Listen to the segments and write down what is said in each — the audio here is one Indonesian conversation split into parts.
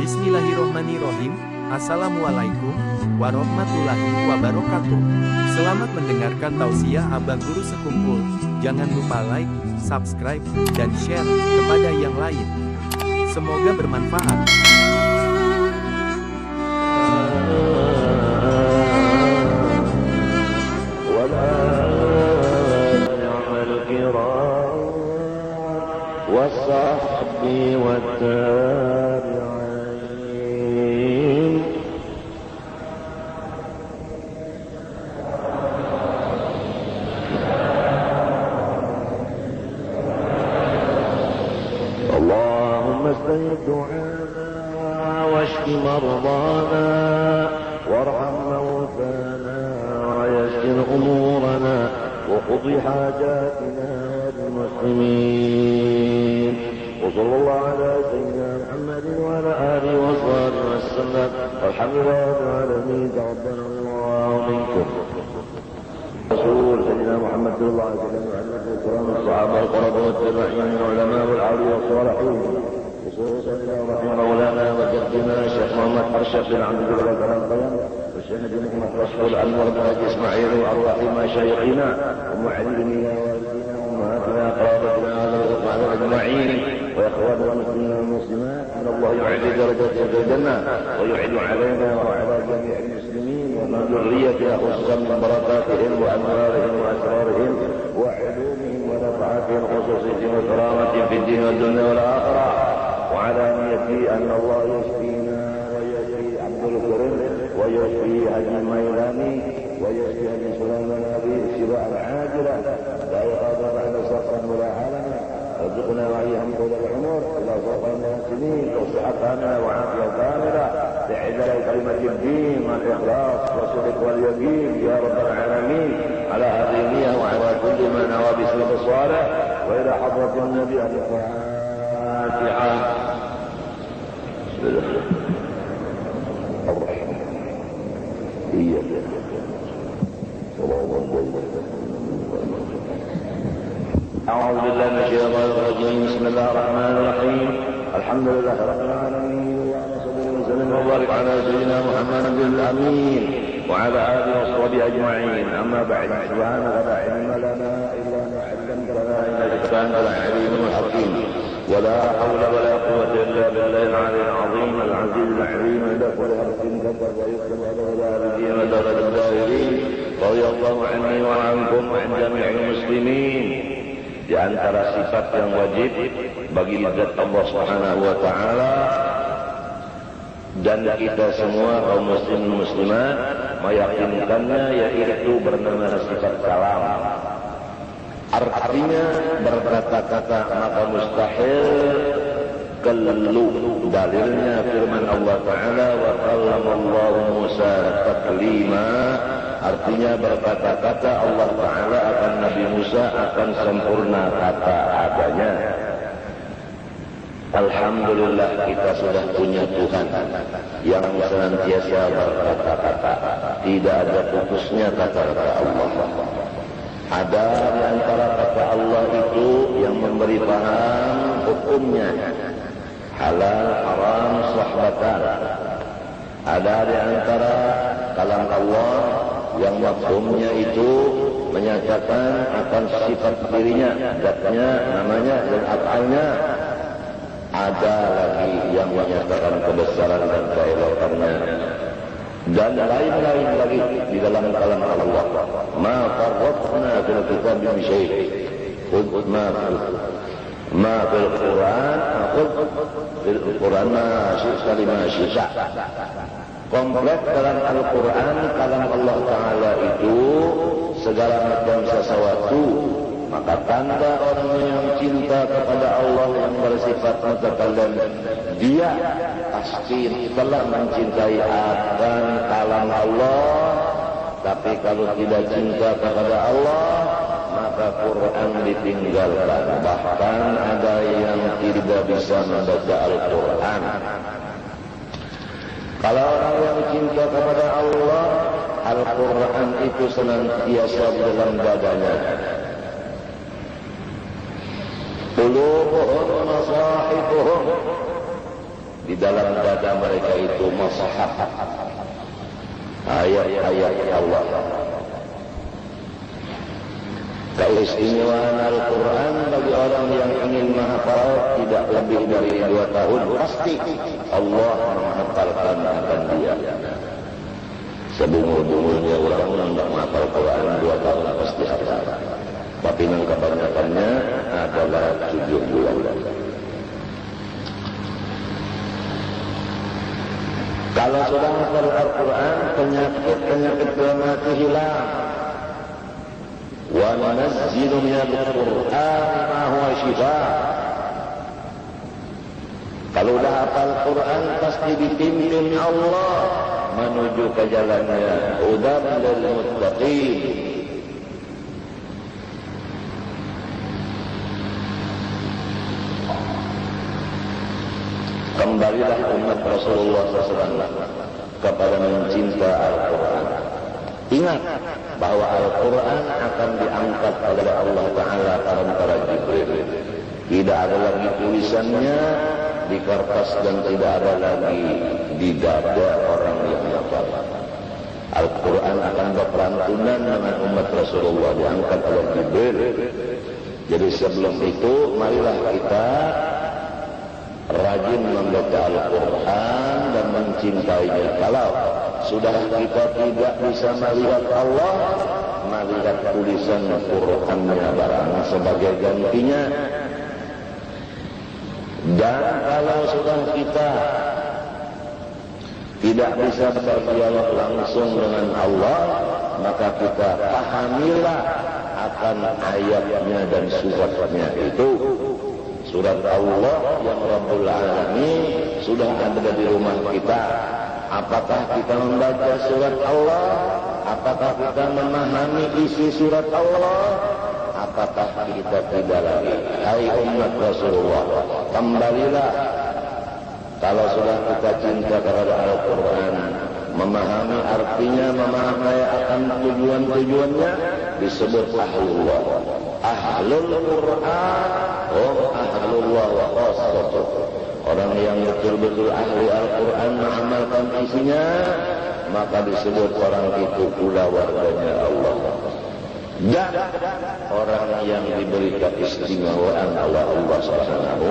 Bismillahirrohmanirrohim. Assalamualaikum warahmatullahi wabarakatuh. Selamat mendengarkan tausiah Abang Guru Sekumpul. Jangan lupa like, subscribe, dan share kepada yang lain. Semoga bermanfaat. والصحب والتابعين اللهم استجب دعانا واشف مرضانا وارحم موتانا ويسر امورنا وقض حاجاتنا للمسلمين وصلى الله على سيدنا محمد وعلى اله وصحبه وسلم والحمد لله رب العالمين. تقبل الله منكم. رسول سيدنا محمد صلى الله عليه وسلم وعلى الكرام الصحابه القرباء والتابعين والعلماء والعلي والصالحين خصوصا الى رحمه مولانا وجدنا الشيخ محمد ارشد بن عبد الله الكلام والشيخ بن محمد رسول انور بن حاج اسماعيل وارواح مشايخنا ومعلمينا والدينا وامهاتنا قرابتنا على الاخوان اجمعين واخواننا المسلمين والمسلمات ان الله يعلي درجاتهم في الجنه ويعد علينا وعلى جميع المسلمين ومن ذريتنا خصوصا من بركاتهم وانوارهم واسرارهم وعلومهم ونفعاتهم خصوصيتهم وكرامتهم في الدين والدنيا والاخره وعلى نيتي ان الله يشفينا ويشفي عبد الكريم ويشفي حج الميلاني ويشفي حج سليمان ابي الشفاء العاجله لا يغادر بعد سفرا ولا حالنا ارزقنا واياهم طول العمر الى فوق السنين وصحتنا وعافيه كامله لعدل كلمه الدين والاخلاص والصدق واليقين يا رب العالمين على هذه النيه وعلى كل ما نوى باسمه الصالح والى حضره النبي الفاتحه. أعوذ بالله من الشيطان الرجيم. بسم الله الرحمن الرحيم. الحمد لله رب العالمين اللهم صل وسلم وبارك على سيدنا محمد الأمين وعلى آله وصحبه أجمعين. أما بعد سبحانك لا علم لنا إلا ما علمتنا إنك أنت العليم الحكيم ولا حول ولا قوة إلا بالله العلي العظيم العزيز العليم إذا كل حرف كبر ويكتب على الدين ودرجة الدائرين رضي الله عني وعنكم وعن جميع المسلمين. Di antara sifat yang wajib bagi zat Allah Subhanahu wa taala dan kita semua kaum muslimin muslimat meyakinkannya yaitu bernama sifat kalam. Artinya berkata-kata maka mustahil kelu. Dalilnya firman Allah Ta'ala wa kallamallahu Musa taklima. Artinya berkata-kata Allah Ta'ala akan Nabi Musa akan sempurna kata adanya. Alhamdulillah kita sudah punya Tuhan yang senantiasa berkata-kata. Tidak ada putusnya kata-kata Allah. Ada di antara kata Allah itu yang memberi paham hukumnya. Halal, haram, sahbatan. Ada di antara kalam Allah yang mafhumnya itu menyatakan akan sifat dirinya, zatnya, namanya, dan af'alnya. Ada lagi yang menyatakan kebesaran dan keelokannya. Dan lain-lain lagi di dalam kalam Allah. Ma farratna fil kitab min syai'. Qul ma fil Quran, fil Quran ma syi'a. Komplit dalam Al-Quran kalam Allah Ta'ala itu segala macam sesuatu. Maka tanda orang yang cinta kepada Allah yang bersifat mutakallim, dia pasti telah mencintai akan kalam Allah. Tapi kalau tidak cinta kepada Allah, maka Quran ditinggalkan. Bahkan ada yang tidak bisa membaca Al-Quran. Kalau orang yang cinta kepada Allah, Al-Quran itu senantiasa dalam dadanya. Qulubuhum masahifuhum di dalam dada mereka itu mushaf, ayat-ayat Allah. Keistimewaan Al-Quran bagi orang yang ingin menghafal tidak lebih dari 2 tahun, pasti Allah menghafalkan akan dia. Sebungul-bungulnya orang tidak menghafal Quran 2 tahun pasti hafal. Tapi yang kebanyakannya adalah 7 bulan. Kalau sudah hafal Al-Quran, penyakit mati hilang. Wa nunazzilu minal Qur'ani ma huwa shifaa. Kalau sudah hafal Quran pasti dipimpin Allah menuju ke jalannya. Hudan lil muttaqin. Kembalilah umat Rasulullah SAW kepada mencinta Al-Quran. Ingat bahwa Al-Quran akan diangkat oleh Allah Ta'ala para Jibril. Tidak ada lagi tulisannya di kertas dan tidak ada lagi di dada orang yang hafal. Al-Quran akan berperantunan dengan umat Rasulullah diangkat oleh Jibril. Jadi sebelum itu marilah kita rajin membaca Al-Quran dan mencintainya. Kalau sudah kita tidak bisa melihat Allah, melihat tulisan Qurannya barang sebagai gantinya. Dan kalau sudah kita tidak bisa berdialog langsung dengan Allah, maka kita pahamilah akan ayatnya dan suratnya itu. Surat Allah yang Rabbul Alamin sudah ada di rumah kita. Apakah kita membaca surat Allah? Apakah kita memahami isi surat Allah? Apakah kita tidak lagi? Hai umat Rasulullah, kembalilah. Kalau sudah kita cinta kepada Al-Quran, memahami artinya, memahami akan tujuan-tujuannya, disebut ahlullah. Ahlul Quran, ahlullah wa khassatuh. Orang yang betul-betul ahli Al-Quran mengamalkan isinya, maka disebut orang itu pula warganya Allah. Dan orang yang diberi keistimewaan oleh Allah Subhanahu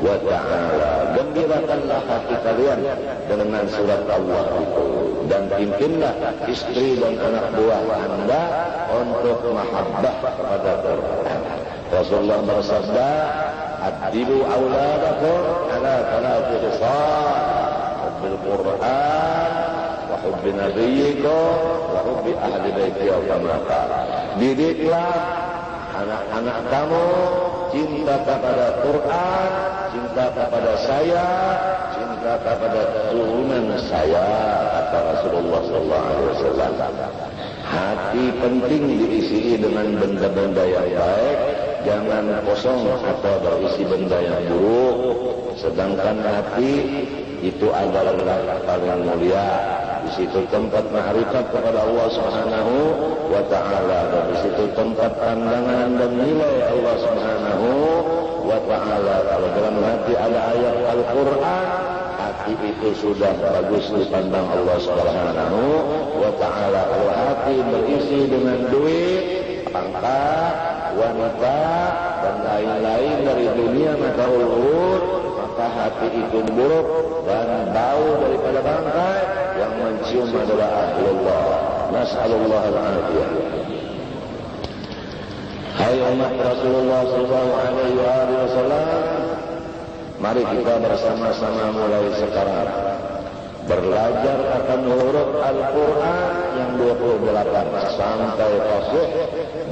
wa Ta'ala. Gembirakanlah hati kalian dengan surat Allah itu, dan pimpinlah istri dan anak buah anda untuk mahabbah kepada Quran. Rasulullah bersabda, "Adibu auladakum ala thalathi khisal, hubbil Quran wa hubbi nabiyyikum wa hubbi ahli baiti kama qala." Didiklah anak-anak kamu cinta kepada Quran, cinta kepada saya, cinta kepada turunan saya, kata Rasulullah SAW. Hati penting diisi dengan benda-benda yang baik, jangan kosong atau berisi benda yang buruk. Sedangkan hati itu adalah paling mulia. Di situ tempat ma'rifat kepada Allah Subhanahu wa Ta'ala, dan di situ tempat pandangan dan nilai Allah Subhanahu wa Ta'ala. Kalau dalam hati ada ayat Al-Quran, hati itu sudah bagus dipandang Allah Subhanahu wa Ta'ala. Kalau hati berisi dengan duit, pangkat, wanita, dan lain-lain dari dunia maka ulur, maka hati itu buruk dan bau daripada bangkai. Yang mencium adalah ahlullah. Nas'alullah al-afiyah. Hai umat Rasulullah SAW, mari kita bersama-sama mulai sekarang belajar akan huruf Al-Quran yang 28 sampai fasih.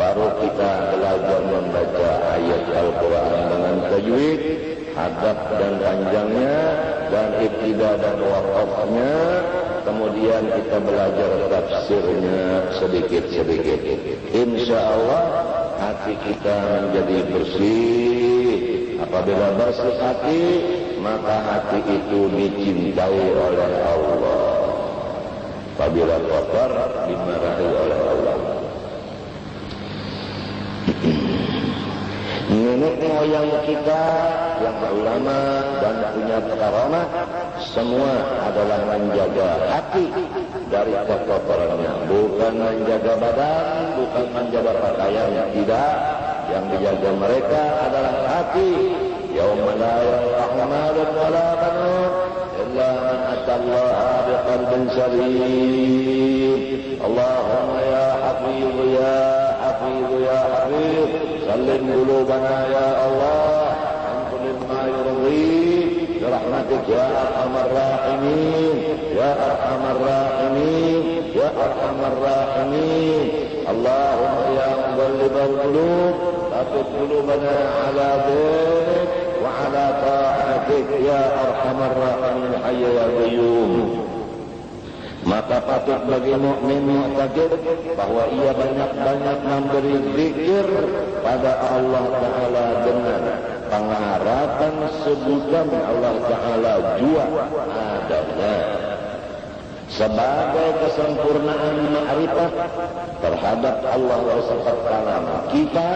Baru kita belajar membaca ayat Al-Quran dengan tajwid, hadaf dan panjangnya, dan ibtidah dan waqafnya. Kemudian kita belajar tafsirnya sedikit-sedikit. Insya Allah hati kita menjadi bersih. Apabila bersih hati, maka hati itu dicintai oleh Allah. Apabila kotor, dimarahi oleh Allah. nenek moyang kita yang ulama dan punya karamah semua adalah menjaga hati dari kotorannya, bukan menjaga badan, bukan menjaga pakaian, tidak. Yang dijaga mereka adalah hati. Yauma la yanfa'u malun wala banun illa man atallaha biqalbin salim. Allahumma ya hafiz ya hafiz ya hafiz sallim qulubana ya Allah an kulli ma yurdi برحمتك يا أرحم الراحمين يا أرحم الراحمين يا أرحم الراحمين. اللهم يا مقلب القلوب ثبت قلوبنا على دينك وعلى طاعتك يا أرحم الراحمين حي يا قيوم. Maka patut bagi mukmin mu'taqid bahwa ia banyak-banyak memberi zikir pada Allah Ta'ala dengan pengharapan sebutan Allah Ta'ala jua adanya sebagai kesempurnaan ma'rifah terhadap Allah Subhanahu. Kita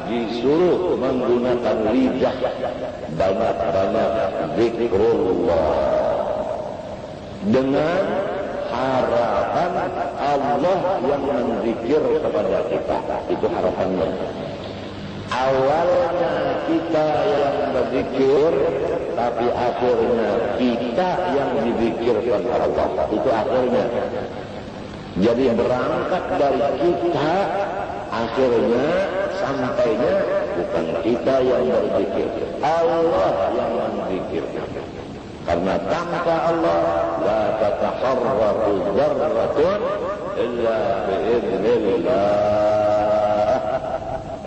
disuruh menggunakan lidah banyak-banyak zikrullah dengan harapan Allah yang menzikir kepada kita. Itu harapannya. Awalnya kita yang berzikir, tapi akhirnya kita yang dizikirkan Allah. Itu akhirnya. Jadi berangkat dari kita, akhirnya sampainya bukan kita yang berzikir, Allah yang menzikirkan. Karena tanpa Allah la tataharraku dzarratun illa biiznillah.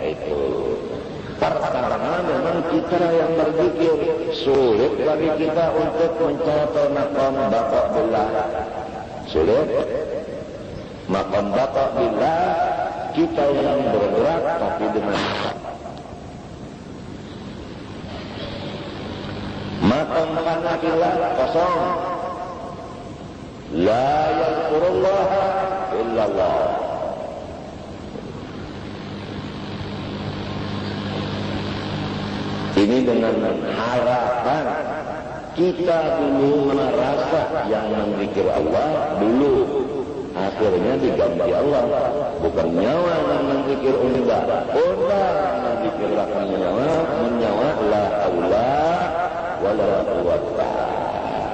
Itu perkara memang kita yang berzikir. Sulit bagi kita untuk mencapai maqam baqa billah. Sulit. Maqam baqa billah kita yang bergerak tapi dengan maqam fanakillah kosong. La yadhkurullah illallah. Ini dengan harapan kita dulu merasa yang menzikir Allah dulu, akhirnya diganti Allah. Bukan nyawa yang menzikir unda menzikirlah menyawa la haula wala quwwata.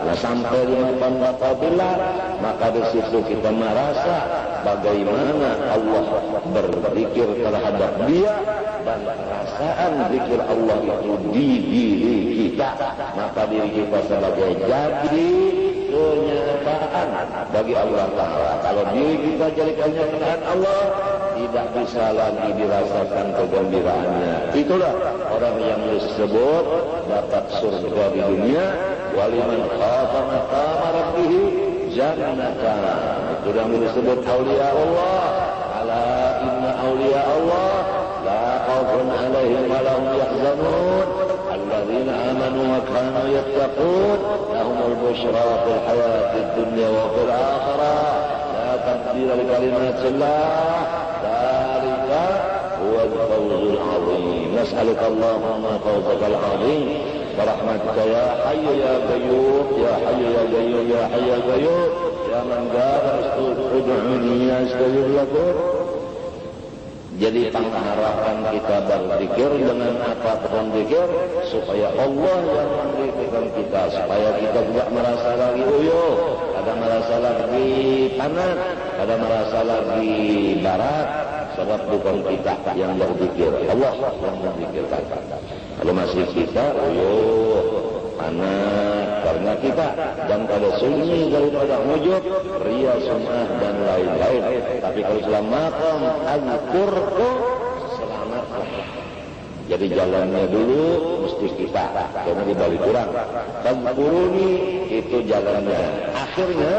Nah, sampai di maqam baqabillah, maka di situ kita merasa bagaimana Allah berzikir terhadap dia dan perasaan zikir Allah itu di diri kita. Maka diri kita sebagai jadi kenyataan bagi Allah Ta'ala. Kalau diri kita jadi kenyataan Allah, tidak bisa lagi dirasakan kegembiraannya. Itulah orang yang disebut dapat surga di dunia. Waliman khafa maqama rabbih jannatan. Itu yang disebut auliya Allah. Ala inna auliya Allah la khaufun alaihim wa lahum yahzanun. Alladzina amanu wa kanu yattaqun lahumul busyra fil hayatid dunya wa fil akhirah. La tabdila li kalimatillah. Dzalika huwal fawzul 'azim. Nas'aluka Allahumma fawzakal 'azim. برحمتك يا حي يا قيوم يا حي يا قيوم يا حي يا قيوم يا من قال ادعوني استجب لكم. Jadi pengharapan kita berzikir dengan apapun zikir supaya Allah yang menzikirkan kita, supaya kita tidak merasa lagi uyuh, ada merasa lagi panas, ada merasa lagi barat, sebab bukan kita yang berzikir, Allah yang menzikirkan. Kalau masih kita uyuh, panas karena kita, dan kalau sunyi daripada wujud, ria, sum'ah dan lain-lain. Tapi kalau selama maqam al-qur'u selamatlah. Jadi jalannya dulu mesti kita, karena dibalik kurang. Al-qur'uni itu jalannya. Akhirnya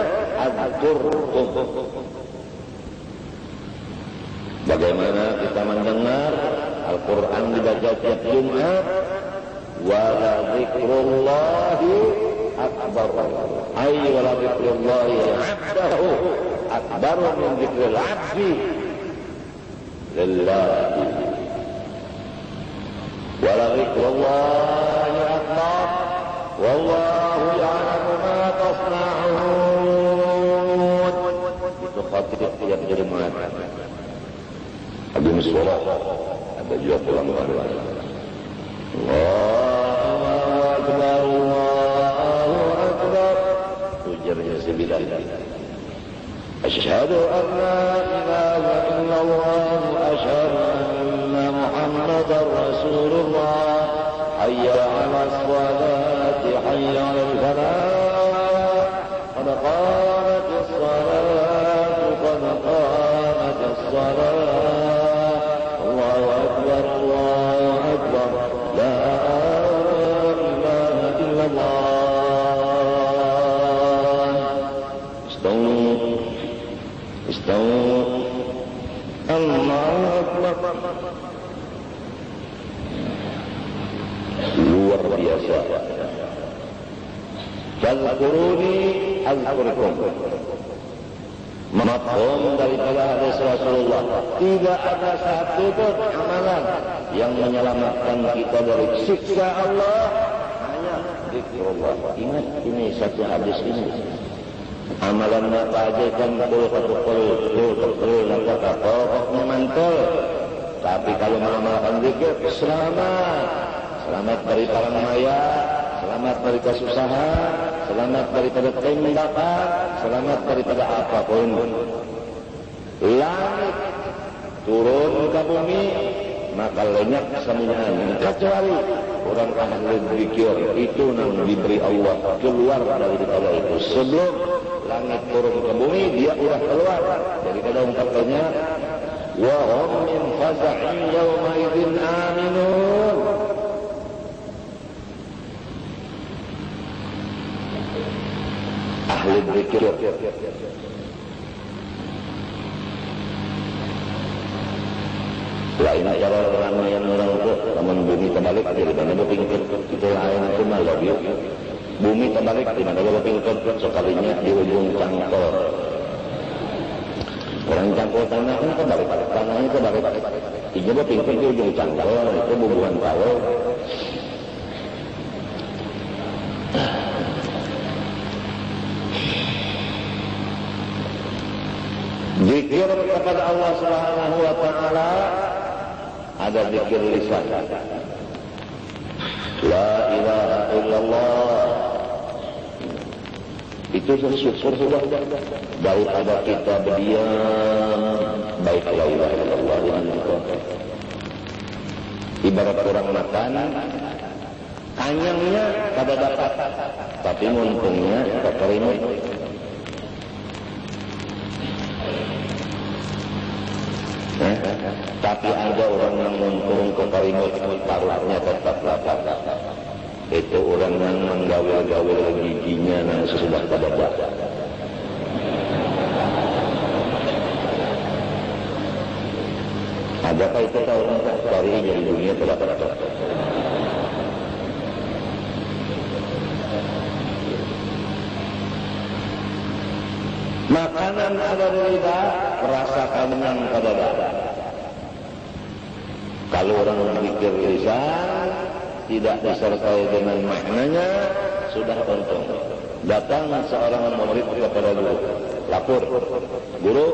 al-qur'u. Bagaimana kita mendengar Al-Quran dibaca tiap Jumat? Wala zikrullahi akbar. Ay wala zikrullahi abdahu akbaru min zikril abdi lillahi. ولذكر الله أكبر والله يعلم ما تصنعون. Itu khatib yang jemaat. Habis sholat ada juga pulang balik. Allahu Akbar, Allahu Akbar. Ujarnya 9. Asyhadu an la ilaha illallah wa asyhadu anna Muhammadar Rasulullah. Hayya 'alas salati, hayya 'alal falah. Qad qamatis salatu, qad qamatis salah. Allahu Akbar, Allahu Akbar. La ilaha illallah. Istawu. Allahu Akbar. Luar biasa. Fadhkuruni azkurkum. Mafhum daripada hadis Rasulullah, tidak ada satu pun amalan yang menyelamatkan kita dari siksa Allah, hanya zikrullah. Ingat ini satu hadis ini. Amalan apa aja kan pokoknya mantul. Tapi kalau mengamalkan zikir, selamat dari parang maya, selamat dari kesusahan, selamat daripada tembakan, selamat daripada apapun. Langit turun ke bumi, maka lenyap kesemuanya. Kecuali orang ahli zikir itu yang diberi Allah keluar daripada itu. Sebelum langit turun ke bumi, dia sudah keluar daripada ungkapannya. Wa hum min faza'in yawma idzin aminun. Ahli zikir lain cara ramaian orang itu, namun bumi terbalik aja di mana berpikir itu lain itu malah dia bumi terbalik di mana berpikir sekalinya di ujung cangkol. Orang cangkol tanah kan terbalik, tanahnya terbalik. Iya berpikir di ujung cangkol itu bubuhan tahu. Zikir kepada Allah Subhanahu wa taala ada zikir lisan. La ilaha illallah. Itu syukur sudah daripada kita berdiam. Baik la ilaha illallah ini. Ibarat orang makan, kanyangnya kada dapat, tapi mumpungnya keterimut. Tapi ada orang yang turun ke karimut, paruhnya tetap lapar. Itu orang yang menggawil-gawil giginya yang sesudah pada baca. Adakah itu tahu cari dari dunia telah pada. Makanan ada di lidah, rasakan yang pada dada. Kalau orang berpikir lisan tidak disertai dengan maknanya, sudah untung. Datang seorang murid kepada guru, lapor, guru,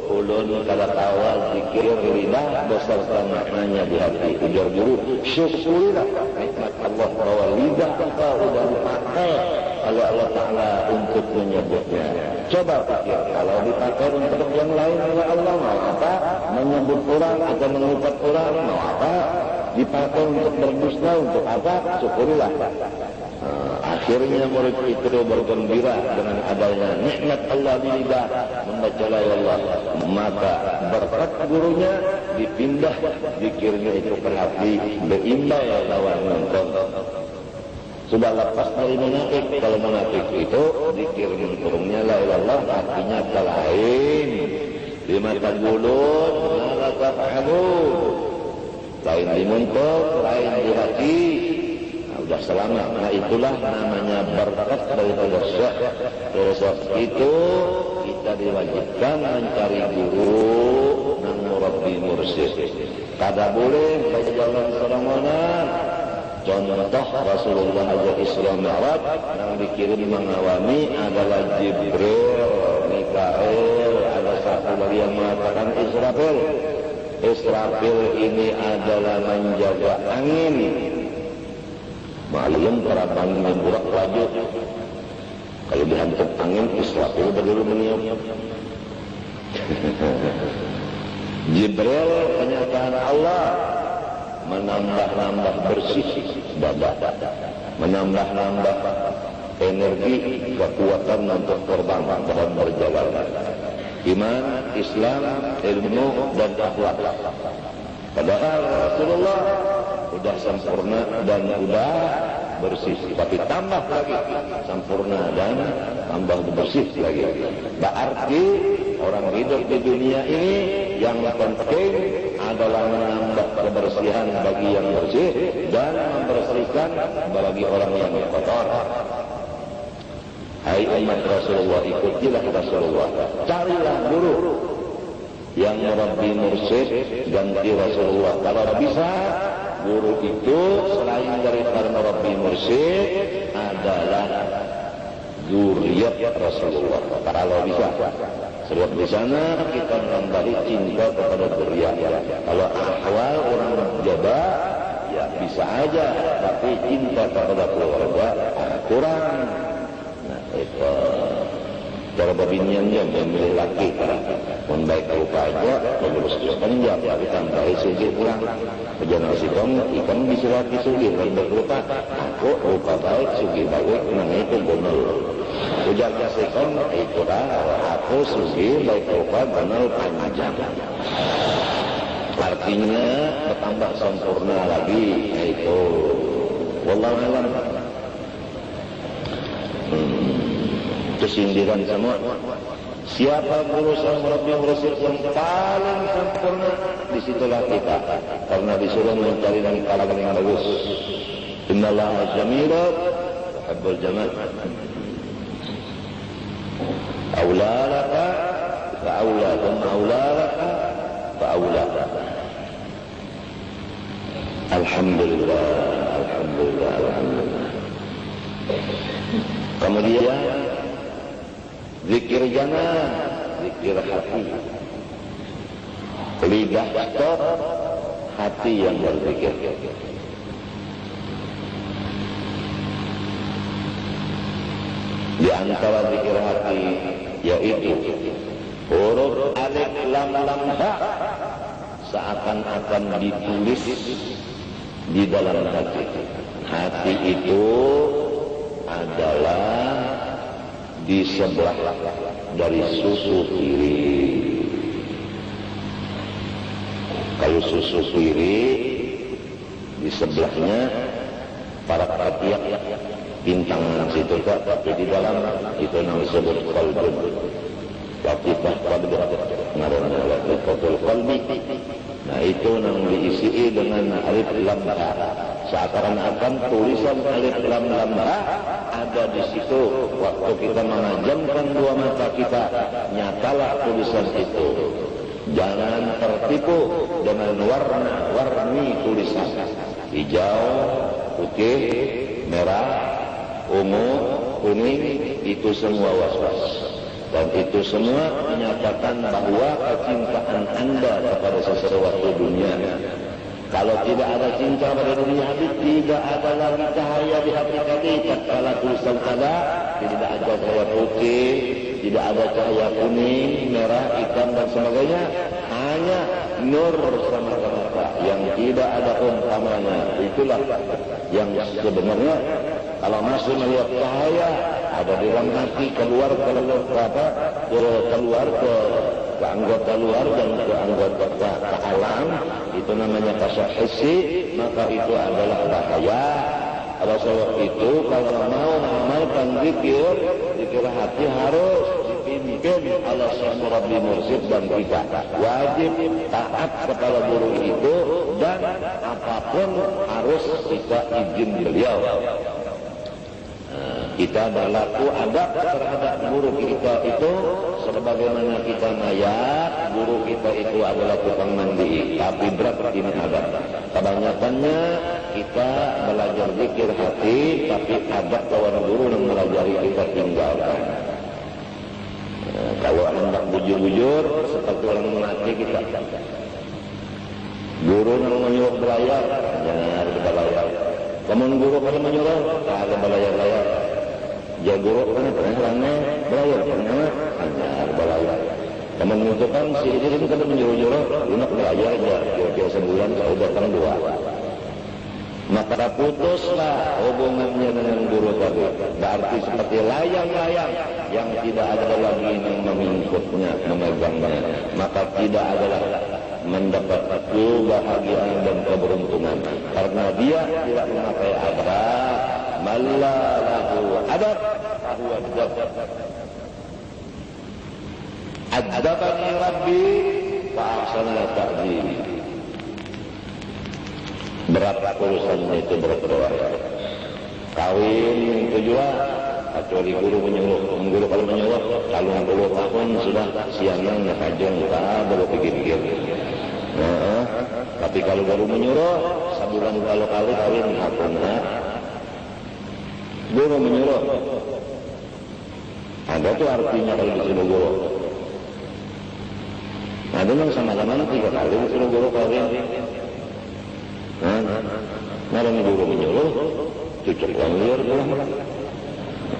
ulun kada tawa zikir lidah beserta maknanya di hati. Ujar guru, syukurilah nikmat Allah bahwa lidah engkau sudah dipakai oleh Allah Ta'ala untuk menyebutnya. Coba pikir, kalau dipakai untuk yang lain oleh Allah, mau apa? Menyebut orang atau mengucap orang, mau apa? Dipakai untuk berdusta, untuk apa? Syukurilah. Akhirnya murid itu bergembira dengan adanya nikmat Allah di lidah, membaca la ilaha illallah. Maka berkat gurunya dipindah zikirnya itu ke hati, berimbang lawan nonton. Sudah lepas dari munafik. Kalau munafik itu zikir burungnya la ilaha illallah, artinya lain di mata mulut, la tafahamu, lain di mulut, lain di hati. Sudah selamat. Nah itulah namanya berkat daripada syekh. Terus itu kita diwajibkan mencari guru dan murabbi mursyid. Kada boleh baca jalan serangan. Contoh Rasulullah aja Isra Mi'raj yang dikirim mengawami adalah Jibril, Mikael, ada satu lagi yang mengatakan Israfil. Israfil ini adalah menjaga angin. Maklum para anginnya burak laju. Kalau dihantam angin, Israfil berdulu meniup. Jibril kenyataan Allah menambah-nambah bersih dada, menambah-nambah energi kekuatan untuk terbang dan berjalan. Iman, Islam, ilmu dan akhlak. Padahal Rasulullah sudah sempurna dan sudah bersih, tapi tambah lagi sempurna dan tambah bersih lagi. Berarti orang hidup di dunia ini yang penting adalah menambah kebersihan bagi yang bersih dan membersihkan bagi orang yang kotor. Hai umat Rasulullah, ikutilah Rasulullah. Carilah guru yang merabbi mursyid, ganti Rasulullah. Kalau bisa, guru itu selain daripada merabbi mursyid adalah zuriat Rasulullah. Kalau bisa, sebab di sana kita menambahi cinta kepada zuriat. Kalau ahwal orang jaga, ya bisa aja, tapi cinta kepada keluarga kurang. Nah, itu cara babiniannya memilih laki pun baik rupa aja, terus panjang, tapi tambahi segi kurang. Jangan sikong ikan bisa laki sugi, rendah rupa. Aku rupa baik, sugi baik, nang itu gonol. Ujar sikong itu dah, aku sugi baik rupa, gonol panjang. Artinya bertambah sempurna lagi, itu. Wallahu a'lam. Kesindiran semua. Siapa guru sang Rabbi Rasul yang paling sempurna, disitulah kita. Karena disuruh mencari dari kalangan yang bagus. Innallaha jamilun yuhibbul jamal. Aula laka fa aula, thumma aula laka fa aula. Alhamdulillah, alhamdulillah, alhamdulillah. Kemudian zikir jangan, zikir hati. Lidah stop, hati yang berzikir. Di antara zikir hati yaitu huruf alif lam lam ha seakan-akan ditulis di dalam hati. Hati itu adalah di sebelah dari susu kiri. Kalau susu kiri di sebelahnya para katiak bintang situ tak, tapi di dalam itu namanya disebut qalbun. Latifah qalbi, ngaran latifahul qalbi. Nah itu yang diisi dengan alif lam ha. Seakan-akan tulisan alif lam lam ha ada di situ. Waktu kita memejamkan dua mata kita, nyatalah tulisan itu. Jangan tertipu dengan warna-warni tulisan. Hijau, putih, merah, ungu, kuning, itu semua was-was. Dan itu semua menyatakan bahwa kecintaan Anda kepada sesuatu dunia. Kalau tidak ada cinta pada dunia ini, tidak ada lagi cahaya di hati kita. Kalau tulisan ada, tidak ada cahaya putih, tidak ada cahaya kuning, merah, hitam dan sebagainya. Hanya nur semata-mata yang tidak ada umpamanya. Itulah yang sebenarnya kalau masih melihat cahaya ada di dalam hati, keluar ke anggota luar dan ke anggota ke alam, itu namanya kasar hissi, maka itu adalah bahaya. Kalau sebab itu kalau mau mengamalkan zikir hati harus dipimpin oleh sang Rabbi Mursyid dan kita. Wajib taat kepada guru itu dan apapun harus kita izin beliau. Kita berlaku adab terhadap guru kita itu sebagaimana kita mayat, guru kita itu adalah tukang mandi, tapi berat ini adab. Kebanyakannya kita belajar zikir hati, tapi adab kawan guru yang melajari kita tinggalkan. Kalau hendak bujur-bujur seperti orang mati kita. Guru yang menyuruh belayar, jangan berbelayar. Kemudian guru kalau menyuruh, tak ada belayar-layar. Ya guru kan pernah belayar, pernah hanya belayar. Kemudian itu kan si Idris kan menyuruh-nyuruh, lunak belayar aja, kira-kira sebulan kalau datang 2. Maka putuslah hubungannya dengan guru tadi. Berarti seperti layang-layang yang tidak ada lagi yang memingkutnya, memegangnya. Maka tidak adalah mendapat kebahagiaan dan keberuntungan. Karena dia tidak memakai adab. Malahu adab, fahuwa adab. Adabani Rabbi, fa'ahsana ta'zim. Berapa urusannya itu berdoa. Kawin itu juga, kecuali guru menyuruh. Guru kalau menyuruh, kalau 60 tahun sudah siangan, nakajong, tak boleh pikir-pikir. Nah, tapi kalau guru menyuruh, sebulan kali kawin, hakuna. Guru menyuruh. Ada tuh artinya kalau disuruh guru. Ada yang sama-sama 3 kali disuruh guru kawin. Narang guru menyuruh, cucuk yang liar pulang.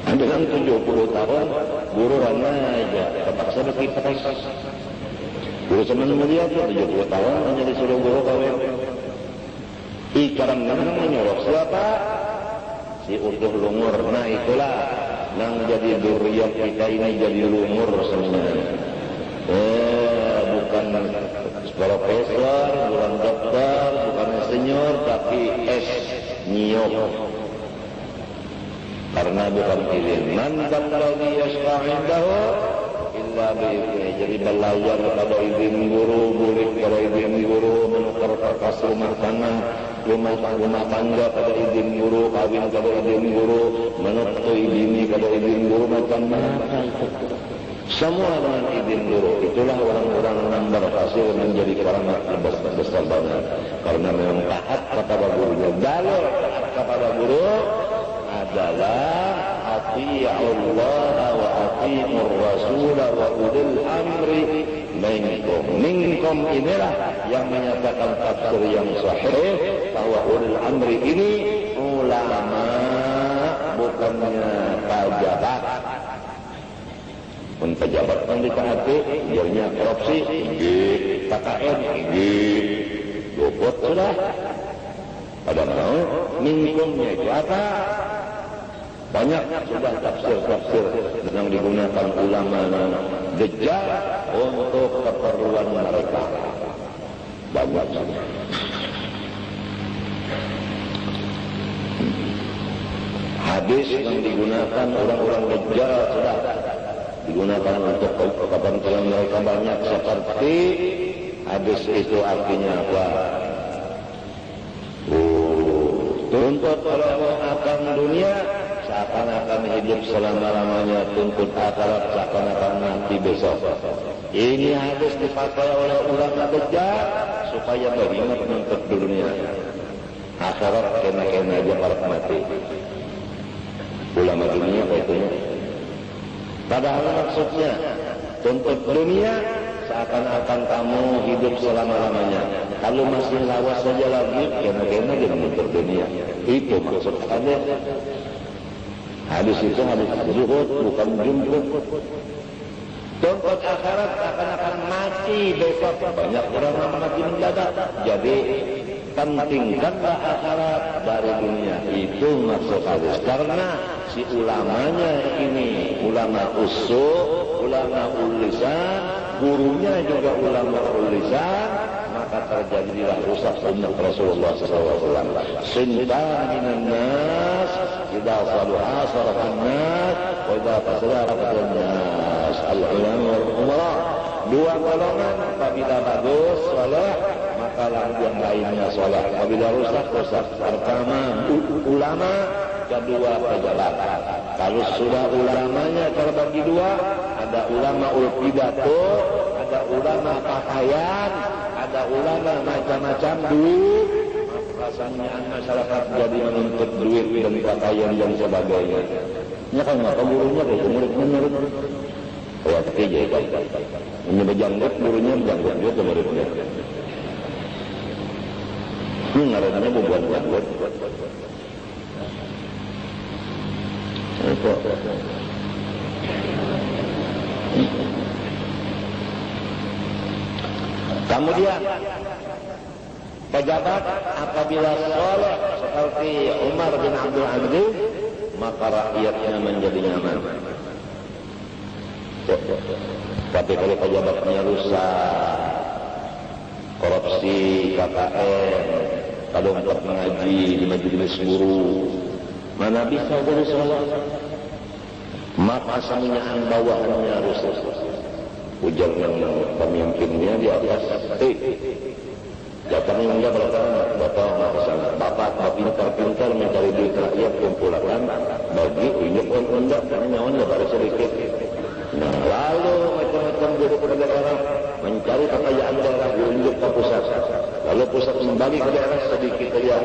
Ada yang 70 tahun, guru rana aja, terpaksa berkipas. Guru senang melihat, 70 tahun hanya disuruh guru kawin. Ikarang memang menyuruh siapa? Si utuh lumur. Nah itulah yang jadi duriat kita ini jadi lumur sebenarnya. Bukan profesor, bukan dokter, bukan insinyur, tapi S nyiyok. Karena bukan ilmu. Man dalladhi yashfa'indahu illa bi'idhnihi. Jadi belajar kepada izin guru, boleh kepada izin guru, menukar kertas rumah tangga pada izin guru, kawin kepada izin guru, menutui bini kepada izin guru, macam-macam. Semua dengan izin guru. Itulah orang-orang yang berhasil menjadi keramat besar banget. Karena memang taat kepada gurunya. Dalil taat kepada guru adalah ati'ullah wa ati'ur rasul wa ulil amri minkum. Minkum inilah yang menyatakan tafsir yang sahih bahwa ulil amri ini ulama, bukannya pejabat. Pun pejabat kan ditaati, jadinya korupsi, KKN, luput sudah. Padahal minkumnya itu apa? Banyak sudah tafsir-tafsir yang digunakan ulama dajjal untuk keperluan mereka. Banyak sudah. Hadis yang digunakan orang-orang dajjal sudah digunakan untuk kepentingan mereka banyak, seperti hadis itu artinya apa? Tuntut kalau akan dunia seakan-akan hidup selama-lamanya, tuntut akhirat seakan-akan mati besok. Ini hadis dipakai oleh ulama dajjal supaya beringat menuntut dunia. Akhirat kena-kena aja kalau mati. Ulama dunia apa itunya? Padahal maksudnya tuntut dunia seakan-akan kamu hidup selama-lamanya. Kalau masih lawas saja lagi, kena-kena dia menuntut dunia. Itu maksud hadis. Hadis itu hadis zuhud, bukan jumhur. Tuntut akhirat seakan-akan mati besok. Banyak orang yang mati mendadak. Jadi pentingkanlah akhirat dari dunia. Itu maksud hadis. Karena si ulamanya ini ulama usul, ulama ulisan, gurunya juga ulama ulisan, maka terjadilah rusak sunnah Rasulullah SAW. Sintan minan nas, idza saluha sarafan nas, wa idza fasada fasada nas. Al-ulama wal umara. 2 golongan, apabila bagus saleh, maka yang lainnya saleh. Apabila rusak rusak. Pertama ulama, kedua pejabat. Kalau sudah ulamanya terbagi dua, ada ulama pidato, ada ulama pakaian, ada ulama macam-macam duit. Rasanya masyarakat jadi menuntut duit dan pakaian dan sebagainya. Ya kan nggak gurunya kayak murid-murid. Ya tapi jadi ini berjanggut gurunya berjanggut juga muridnya. Ini ngarannya bukan janggut. Kemudian pejabat apabila soleh seperti Umar bin Abdul Aziz, maka rakyatnya menjadi nyaman. Tapi kalau pejabatnya rusak, korupsi, KKN, kalau untuk mengaji di majelis guru, mana bisa guru soleh? Maka semuanya bawahannya rusak. Ujar yang pemimpinnya di atas, datangnya enggak bapak kesana. Bapak pintar-pintar mencari duit rakyat kumpulkan bagi unjuk enggak karena nyawan enggak ada sedikit. Nah lalu macam-macam guru daerah mencari kekayaan daerah diunjuk ke pusat. Lalu pusat membagi ke daerah sedikit saja.